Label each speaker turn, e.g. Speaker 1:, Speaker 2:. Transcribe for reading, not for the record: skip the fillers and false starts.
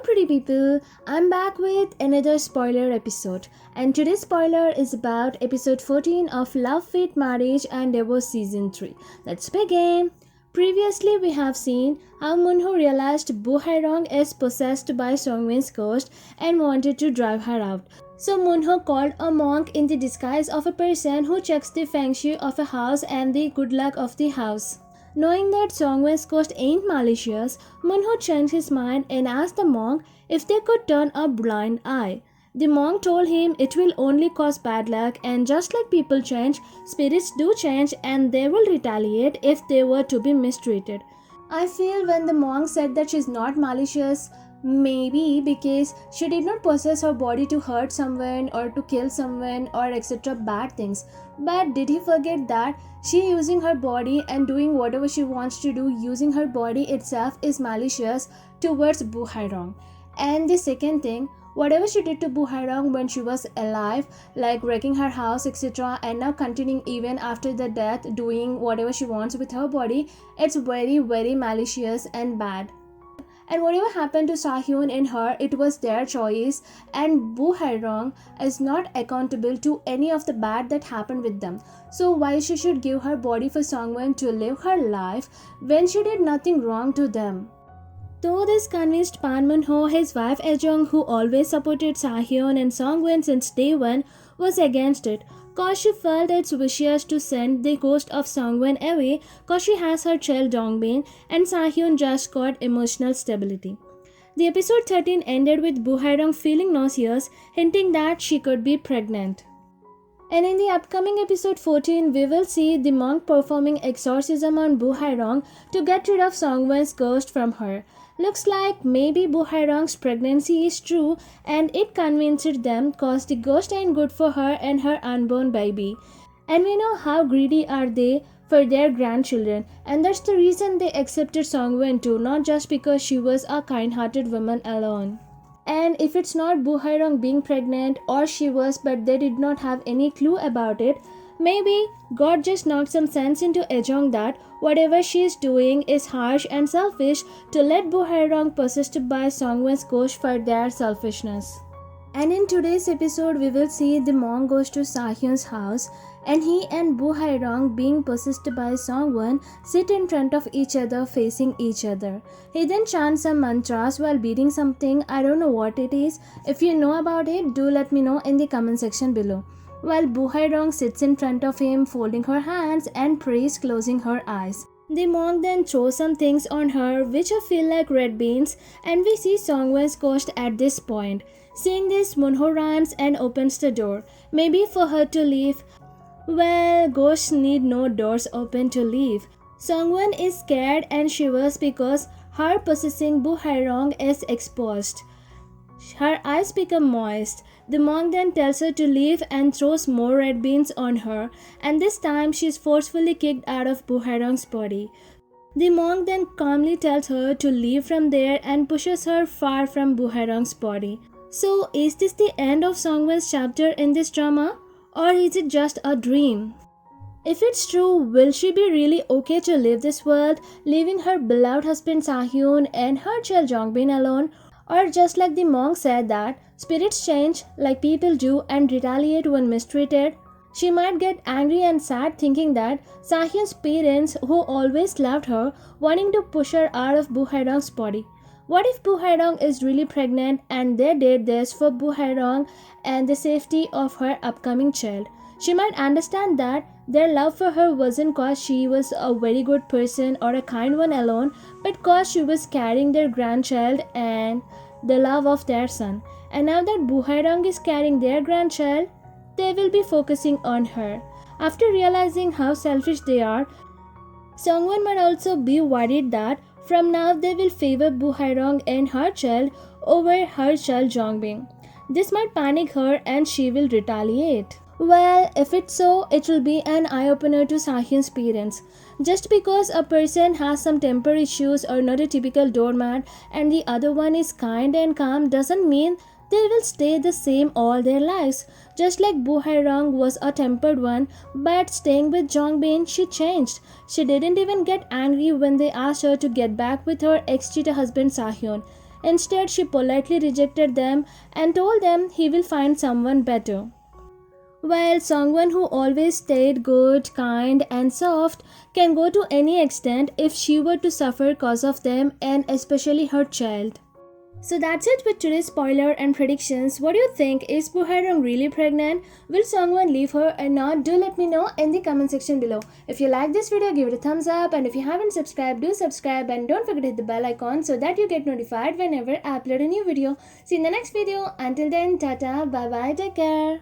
Speaker 1: pretty people, I'm back with another spoiler episode, and today's spoiler is about episode 14 of Love, Fate, Marriage and Divorce season 3. Let's begin. Previously, we have seen how Moonho realized Hye Rong is possessed by Songwon's ghost and wanted to drive her out. So Moonho called a monk in the disguise of a person who checks the feng shui of a house and the good luck of the house. Knowing that Songwon's ghost ain't malicious, Moonho changed his mind and asked the monk if they could turn a blind eye. The monk told him it will only cause bad luck, and just like people change, spirits do change and they will retaliate if they were to be mistreated. I feel when the monk said that she's not malicious, maybe because she did not possess her body to hurt someone or to kill someone or etc. bad things. But did he forget that she using her body and doing whatever she wants to do using her body itself is malicious towards Hye Rong? And the second thing, whatever she did to Hye Rong when she was alive, like wrecking her house etc., and now continuing even after the death doing whatever she wants with her body, it's very malicious and bad. And whatever happened to Sahyun and her, it was their choice, and Hye Rong is not accountable to any of the bad that happened with them. So why she should give her body for Songwon to live her life when she did nothing wrong to them? Though this convinced Pan Moonho, his wife Ejong, who always supported Sahyun and Songwon since day one, was against it, cause she felt it's vicious to send the ghost of Songwon away cause she has her child Dongbin and Sahyun just got emotional stability. The episode 13 ended with Hye Rong feeling nauseous, hinting that she could be pregnant. And in the upcoming episode 14, we will see the monk performing exorcism on Hye Rong to get rid of Songwon's ghost from her. Looks like maybe Hye Rong's pregnancy is true and it convinced them cause the ghost ain't good for her and her unborn baby. And we know how greedy are they for their grandchildren, and that's the reason they accepted Songwon too, not just because she was a kind-hearted woman alone. And if it's not Hye Rong being pregnant, or she was but they did not have any clue about it, maybe God just knocked some sense into Ejong that whatever she is doing is harsh and selfish to let Hye Rong possessed by Songwon's ghost for their selfishness. And in today's episode, we will see the monk goes to Sahyun's house and he and Hye Rong, being possessed by Songwon, sit in front of each other facing each other. He then chants some mantras while beating something. I don't know what it is. If you know about it, do let me know in the comment section below. While Hye Rong sits in front of him folding her hands and prays closing her eyes. The monk then throws some things on her which feel like red beans, and we see Songwon's ghost at this point. Seeing this, Moonho runs and opens the door, maybe for her to leave. Well, ghosts need no doors open to leave. Songwon is scared and shivers because her possessing Hye Rong is exposed. Her eyes become moist. The monk then tells her to leave and throws more red beans on her, and this time she is forcefully kicked out of Hye Rong's body. The monk then calmly tells her to leave from there and pushes her far from Hye Rong's body. So is this the end of Songwon's chapter in this drama, or is it just a dream? If it's true, will she be really okay to leave this world, leaving her beloved husband Sahyun and her child Jongbin alone? Or just like the monk said that spirits change like people do and retaliate when mistreated, she might get angry and sad thinking that Sahyun's parents, who always loved her, wanting to push her out of Hye Rong's body. What if Hye Rong is really pregnant and they did this for Hye Rong and the safety of her upcoming child? She might understand that their love for her wasn't cause she was a very good person or a kind one alone, but cause she was carrying their grandchild and the love of their son. And now that Hye Rong is carrying their grandchild, they will be focusing on her. After realizing how selfish they are, Songwon might also be worried that from now they will favor Hye Rong and her child over her child Jongbin. This might panic her and she will retaliate. Well, if it's so, it will be an eye-opener to Sahyun's parents. Just because a person has some temper issues or not a typical doormat and the other one is kind and calm doesn't mean they will stay the same all their lives. Just like Hye Rong was a tempered one, but staying with Jongbin, she changed. She didn't even get angry when they asked her to get back with her ex-cheater husband Sahyun. Instead, she politely rejected them and told them he will find someone better. While SongWon, who always stayed good, kind, and soft, can go to any extent if she were to suffer cause of them and especially her child. So that's it with today's spoiler and predictions. What do you think? Is Hye Rong really pregnant? Will SongWon leave her or not? Do let me know in the comment section below. If you like this video, give it a thumbs up, and if you haven't subscribed, do subscribe, and don't forget to hit the bell icon so that you get notified whenever I upload a new video. See you in the next video. Until then, tata, bye bye, take care.